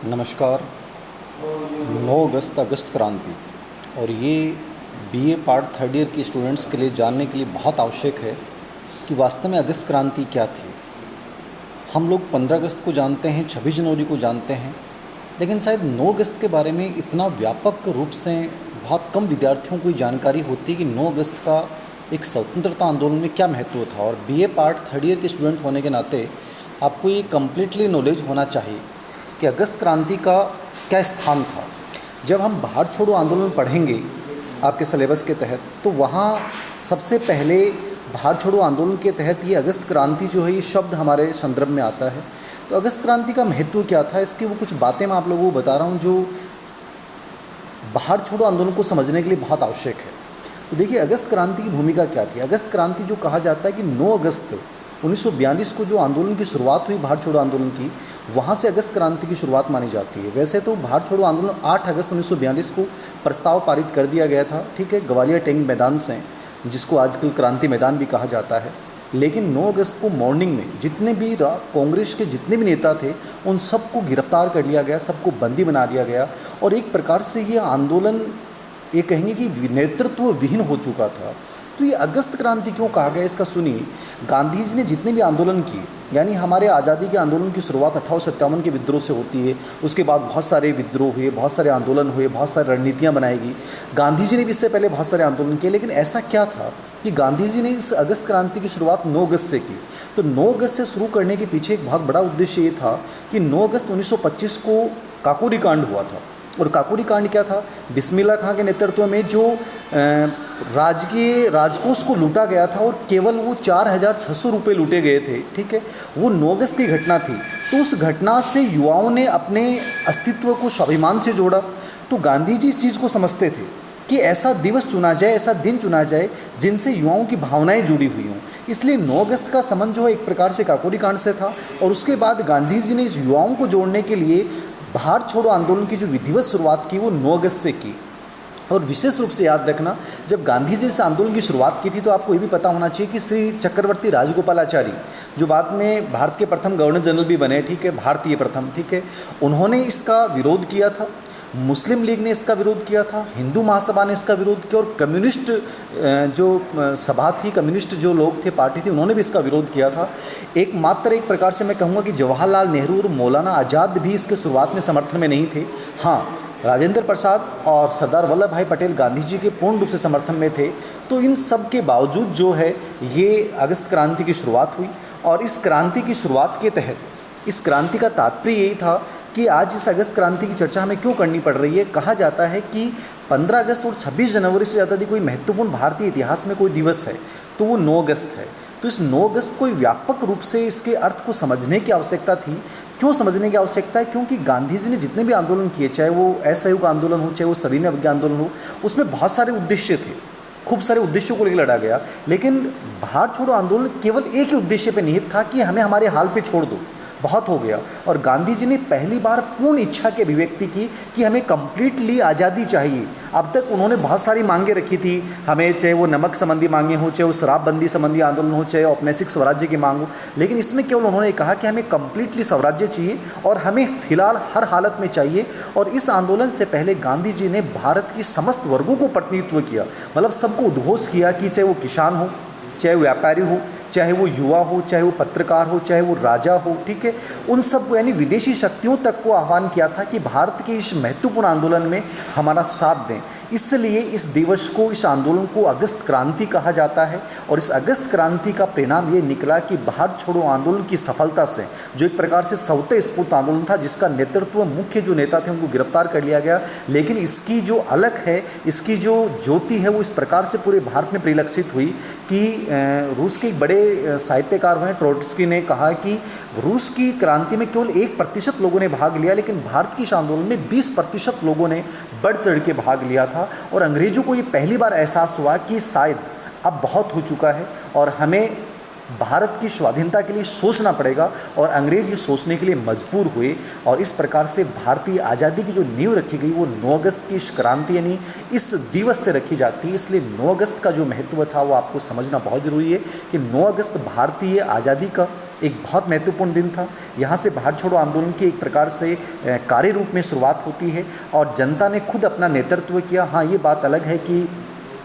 नमस्कार। 9 अगस्त अगस्त क्रांति और ये बीए पार्ट थर्ड ईयर के स्टूडेंट्स के लिए जानने के लिए बहुत आवश्यक है कि वास्तव में अगस्त क्रांति क्या थी। हम लोग 15 अगस्त को जानते हैं, 26 जनवरी को जानते हैं, लेकिन शायद 9 अगस्त के बारे में इतना व्यापक रूप से बहुत कम विद्यार्थियों को जानकारी होती है कि 9 अगस्त का एक स्वतंत्रता आंदोलन में क्या महत्व था। और बीए पार्ट थर्ड ईयर के स्टूडेंट होने के नाते आपको ये कम्प्लीटली नॉलेज होना चाहिए कि अगस्त क्रांति का क्या स्थान था। जब हम भारत छोड़ो आंदोलन पढ़ेंगे आपके सिलेबस के तहत, तो वहाँ सबसे पहले भारत छोड़ो आंदोलन के तहत ये अगस्त क्रांति जो है ये शब्द हमारे संदर्भ में आता है। तो अगस्त क्रांति का महत्व क्या था, इसकी वो कुछ बातें मैं आप लोगों को बता रहा हूँ जो भारत छोड़ो आंदोलन को समझने के लिए बहुत आवश्यक है। तो देखिए, अगस्त क्रांति की भूमिका क्या थी। अगस्त क्रांति जो कहा जाता है कि 9 अगस्त 1942 को जो आंदोलन की शुरुआत हुई भारत छोड़ो आंदोलन की, वहाँ से अगस्त क्रांति की शुरुआत मानी जाती है। वैसे तो भारत छोड़ो आंदोलन 8 अगस्त 1942 को प्रस्ताव पारित कर दिया गया था, ठीक है, ग्वालियर टैंक मैदान से, जिसको आजकल क्रांति मैदान भी कहा जाता है। लेकिन 9 अगस्त को मॉर्निंग में जितने भी कांग्रेस के जितने भी नेता थे उन सबको गिरफ्तार कर लिया गया, सबको बंदी बना दिया गया। और एक प्रकार से ये आंदोलन ये कहेंगे कि नेतृत्व विहीन हो चुका था। तो ये अगस्त क्रांति क्यों कहा गया, इसका सुनिए। गांधी जी ने जितने भी आंदोलन किए, यानी हमारे आज़ादी के आंदोलन की शुरुआत 1857 के विद्रोह से होती है। उसके बाद बहुत सारे विद्रोह हुए, बहुत सारे आंदोलन हुए, बहुत सारी रणनीतियाँ बनाई गई। गांधी जी ने भी इससे पहले बहुत सारे आंदोलन किए, लेकिन ऐसा क्या था कि गांधी जी ने इस अगस्त क्रांति की शुरुआत 9 अगस्त से की। तो 9 अगस्त से शुरू करने के पीछे एक बहुत बड़ा उद्देश्य ये था कि 9 अगस्त 1925 को काकोरी कांड हुआ था। और काकोरी कांड क्या था, बिस्मिल्लाह खां के नेतृत्व में जो राजकीय राजकोष को लूटा गया था और केवल वो 4,600 रुपये लूटे गए थे, ठीक है, वो 9 अगस्त की घटना थी। तो उस घटना से युवाओं ने अपने अस्तित्व को स्वाभिमान से जोड़ा। तो गांधी जी इस चीज़ को समझते थे कि ऐसा दिवस चुना जाए, ऐसा दिन चुना जाए जिनसे युवाओं की भावनाएं जुड़ी हुई हों। इसलिए 9 अगस्त का संबंध जो है एक प्रकार से काकोरी कांड से था। और उसके बाद गांधी जी ने इस युवाओं को जोड़ने के लिए भारत छोड़ो आंदोलन की जो विधिवत शुरुआत की वो 9 अगस्त से की। और विशेष रूप से याद रखना, जब गांधी जी इस आंदोलन की शुरुआत की थी तो आपको ये भी पता होना चाहिए कि श्री चक्रवर्ती राजगोपालाचारी, जो बाद में भारत के प्रथम गवर्नर जनरल भी बने, ठीक है, भारतीय प्रथम, ठीक है, उन्होंने इसका विरोध किया था। मुस्लिम लीग ने इसका विरोध किया था, हिंदू महासभा ने इसका विरोध किया, और कम्युनिस्ट जो सभा थी, कम्युनिस्ट जो लोग थे, पार्टी थी, उन्होंने भी इसका विरोध किया था। एकमात्र एक प्रकार से मैं कहूँगा कि जवाहरलाल नेहरू और मौलाना आज़ाद भी इसके शुरुआत में समर्थन में नहीं थे। हाँ, राजेंद्र प्रसाद और सरदार वल्लभ भाई पटेल गांधी जी के पूर्ण रूप से समर्थन में थे। तो इन सब के बावजूद जो है ये अगस्त क्रांति की शुरुआत हुई। और इस क्रांति की शुरुआत के तहत, इस क्रांति का तात्पर्य यही था कि आज इस अगस्त क्रांति की चर्चा हमें क्यों करनी पड़ रही है। कहा जाता है कि 15 अगस्त और 26 जनवरी से ज़्यादा यदि कोई महत्वपूर्ण भारतीय इतिहास में कोई दिवस है तो वो 9 अगस्त है। तो इस 9 अगस्त को व्यापक रूप से इसके अर्थ को समझने की आवश्यकता थी। क्यों समझने की आवश्यकता है? क्योंकि गांधी जी ने जितने भी आंदोलन किए, चाहे वो असहयोग आंदोलन हो, चाहे वो सविनय अवज्ञा आंदोलन हो, उसमें बहुत सारे उद्देश्य थे, खूब सारे उद्देश्यों को लेकर लड़ा गया। लेकिन भारत छोड़ो आंदोलन केवल एक ही उद्देश्य पर निहित था कि हमें हमारे हाल पे छोड़ दो, बहुत हो गया। और गांधी जी ने पहली बार पूर्ण इच्छा की अभिव्यक्ति की कि हमें कंप्लीटली आज़ादी चाहिए। अब तक उन्होंने बहुत सारी मांगें रखी थी, हमें चाहे वो नमक संबंधी मांगें हो, चाहे वो शराबबंदी संबंधी आंदोलन हो, चाहे औपनिवेशिक स्वराज्य की मांग हो, लेकिन इसमें केवल उन्होंने कहा कि हमें कंप्लीटली स्वराज्य चाहिए और हमें फिलहाल हर हालत में चाहिए। और इस आंदोलन से पहले गांधी जी ने भारत की समस्त वर्गों को प्रतिनिधित्व किया, मतलब सबको उद्घोष किया कि चाहे वो किसान हो, चाहे वो व्यापारी हो, चाहे वो युवा हो, चाहे वो पत्रकार हो, चाहे वो राजा हो, ठीक है, उन सब को यानी विदेशी शक्तियों तक को आह्वान किया था कि भारत के इस महत्वपूर्ण आंदोलन में हमारा साथ दें। इसलिए इस दिवस को, इस आंदोलन को अगस्त क्रांति कहा जाता है। और इस अगस्त क्रांति का परिणाम ये निकला कि भारत छोड़ो आंदोलन की सफलता से, जो एक प्रकार से स्वतःस्फूर्त आंदोलन था जिसका नेतृत्व मुख्य जो नेता थे उनको गिरफ्तार कर लिया गया, लेकिन इसकी जो अलग है, इसकी जो ज्योति है वो इस प्रकार से पूरे भारत में परिलक्षित हुई कि रूस के एक बड़े साहित्यकार हुए ट्रोट्स्की ने कहा कि रूस की क्रांति में केवल 1% लोगों ने भाग लिया, लेकिन भारत की इस आंदोलन में 20% लोगों ने बढ़ चढ़ के भाग लिया था। और अंग्रेजों को ये पहली बार एहसास हुआ कि शायद अब बहुत हो चुका है और हमें भारत की स्वाधीनता के लिए सोचना पड़ेगा और अंग्रेज ये सोचने के लिए मजबूर हुए और इस प्रकार से भारतीय आज़ादी की जो नींव रखी गई वो 9 अगस्त की इस क्रांति यानी इस दिवस से रखी जाती है। इसलिए 9 अगस्त का जो महत्व था वो आपको समझना बहुत ज़रूरी है कि 9 अगस्त भारतीय आज़ादी का एक बहुत महत्वपूर्ण दिन था। यहाँ से भारत छोड़ो आंदोलन की एक प्रकार से कार्य रूप में शुरुआत होती है और जनता ने खुद अपना नेतृत्व किया। हाँ, ये बात अलग है कि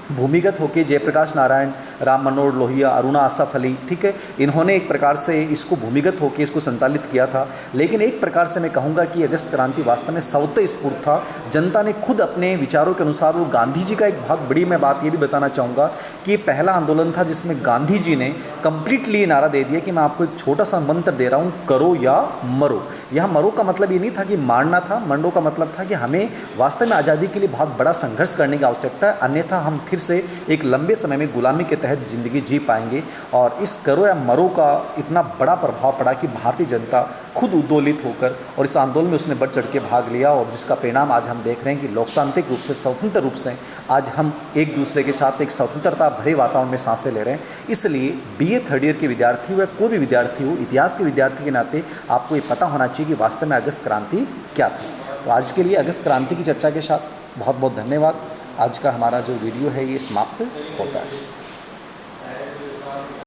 भूमिगत होकर जयप्रकाश नारायण, राम मनोहर लोहिया, अरुणा आसफ अली, ठीक है, इन्होंने एक प्रकार से इसको भूमिगत होकर इसको संचालित किया था। लेकिन एक प्रकार से मैं कहूँगा कि अगस्त क्रांति वास्तव में स्वतःस्फूर्त था। जनता ने खुद अपने विचारों के अनुसार, वो गांधी जी का एक बहुत बड़ी मैं बात ये भी बताना चाहूँगा कि ये पहला आंदोलन था जिसमें गांधी जी ने कंप्लीटली ये नारा दे दिया कि मैं आपको एक छोटा सा मंत्र दे रहा हूँ, करो या मरो। यहाँ मरो का मतलब ये नहीं था कि मारना था, मरो का मतलब था कि हमें वास्तव में आज़ादी के लिए बहुत बड़ा संघर्ष करने की आवश्यकता है, अन्यथा हम फिर से एक लंबे समय में गुलामी के तहत ज़िंदगी जी पाएंगे। और इस करो या मरो का इतना बड़ा प्रभाव पड़ा कि भारतीय जनता खुद उद्दोलित होकर और इस आंदोलन में उसने बढ़ चढ़ के भाग लिया और जिसका परिणाम आज हम देख रहे हैं कि लोकतांत्रिक रूप से, स्वतंत्र रूप से आज हम एक दूसरे के साथ एक स्वतंत्रता भरे वातावरण में सांसें ले रहे हैं। इसलिए BA थर्ड ईयर के विद्यार्थी हो या कोई भी विद्यार्थी हो, इतिहास के विद्यार्थी के नाते आपको ये पता होना चाहिए कि वास्तव में अगस्त क्रांति क्या थी। तो आज के लिए अगस्त क्रांति की चर्चा के साथ बहुत बहुत धन्यवाद। आज का हमारा जो वीडियो है ये समाप्त होता है।